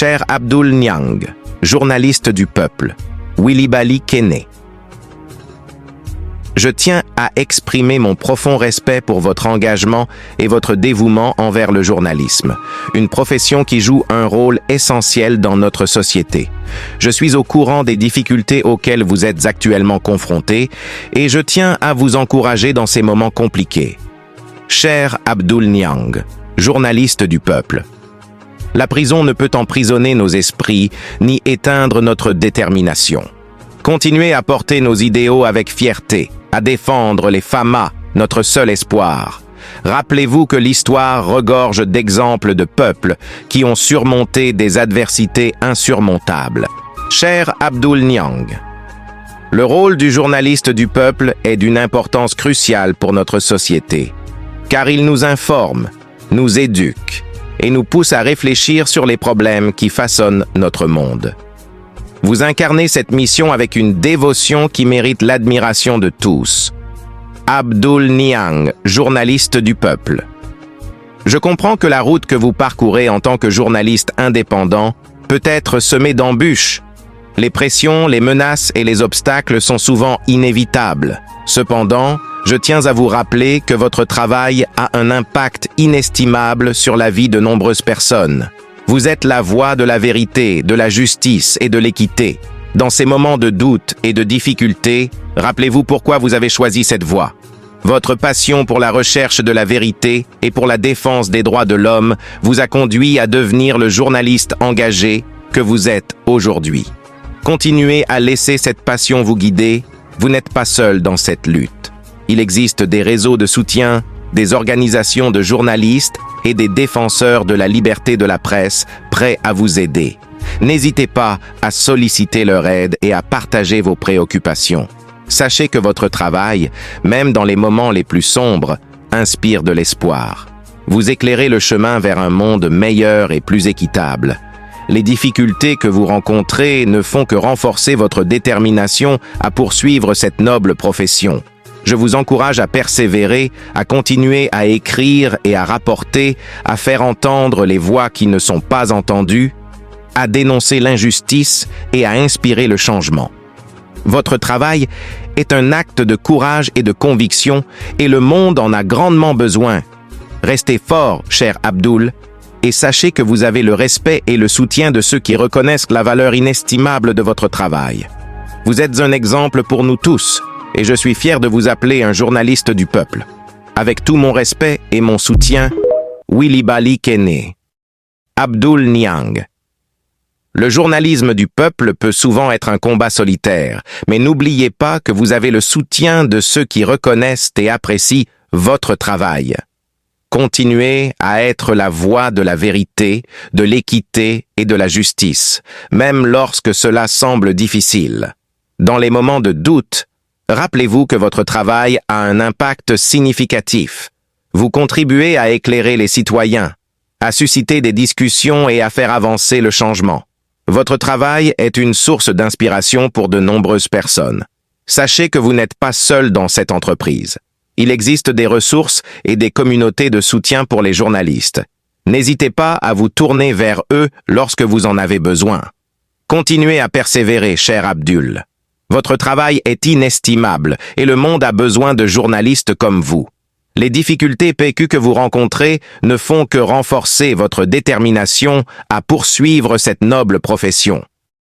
Cher Abdul Niang, journaliste du peuple, Willy Kene. Je tiens à exprimer mon profond respect pour votre engagement et votre dévouement envers le journalisme, une profession qui joue un rôle essentiel dans notre société. Je suis au courant des difficultés auxquelles vous êtes actuellement confrontés et je tiens à vous encourager dans ces moments compliqués. Cher Abdul Niang, journaliste du peuple. La prison ne peut emprisonner nos esprits ni éteindre notre détermination. Continuez à porter nos idéaux avec fierté, à défendre les FAMA, notre seul espoir. Rappelez-vous que l'histoire regorge d'exemples de peuples qui ont surmonté des adversités insurmontables. Cher Abdul Niang, le rôle du journaliste du peuple est d'une importance cruciale pour notre société, car il nous informe, nous éduque et nous pousse à réfléchir sur les problèmes qui façonnent notre monde. Vous incarnez cette mission avec une dévotion qui mérite l'admiration de tous. Abdul Niang, journaliste du peuple. Je comprends que la route que vous parcourez en tant que journaliste indépendant peut être semée d'embûches. Les pressions, les menaces et les obstacles sont souvent inévitables. Cependant, je tiens à vous rappeler que votre travail a un impact inestimable sur la vie de nombreuses personnes. Vous êtes la voix de la vérité, de la justice et de l'équité. Dans ces moments de doute et de difficulté, rappelez-vous pourquoi vous avez choisi cette voie. Votre passion pour la recherche de la vérité et pour la défense des droits de l'homme vous a conduit à devenir le journaliste engagé que vous êtes aujourd'hui. Continuez à laisser cette passion vous guider, vous n'êtes pas seul dans cette lutte. Il existe des réseaux de soutien, des organisations de journalistes et des défenseurs de la liberté de la presse prêts à vous aider. N'hésitez pas à solliciter leur aide et à partager vos préoccupations. Sachez que votre travail, même dans les moments les plus sombres, inspire de l'espoir. Vous éclairez le chemin vers un monde meilleur et plus équitable. Les difficultés que vous rencontrez ne font que renforcer votre détermination à poursuivre cette noble profession. Je vous encourage à persévérer, à continuer à écrire et à rapporter, à faire entendre les voix qui ne sont pas entendues, à dénoncer l'injustice et à inspirer le changement. Votre travail est un acte de courage et de conviction et le monde en a grandement besoin. Restez fort, cher Abdul, et sachez que vous avez le respect et le soutien de ceux qui reconnaissent la valeur inestimable de votre travail. Vous êtes un exemple pour nous tous. Et je suis fier de vous appeler un journaliste du peuple. Avec tout mon respect et mon soutien, Willy Kene. Abdul Niang. Le journalisme du peuple peut souvent être un combat solitaire, mais n'oubliez pas que vous avez le soutien de ceux qui reconnaissent et apprécient votre travail. Continuez à être la voix de la vérité, de l'équité et de la justice, même lorsque cela semble difficile. Dans les moments de doute, rappelez-vous que votre travail a un impact significatif. Vous contribuez à éclairer les citoyens, à susciter des discussions et à faire avancer le changement. Votre travail est une source d'inspiration pour de nombreuses personnes. Sachez que vous n'êtes pas seul dans cette entreprise. Il existe des ressources et des communautés de soutien pour les journalistes. N'hésitez pas à vous tourner vers eux lorsque vous en avez besoin. Continuez à persévérer, cher Abdul. Votre travail est inestimable et le monde a besoin de journalistes comme vous. Les difficultés PQ que vous rencontrez ne font que renforcer votre détermination à poursuivre cette noble profession.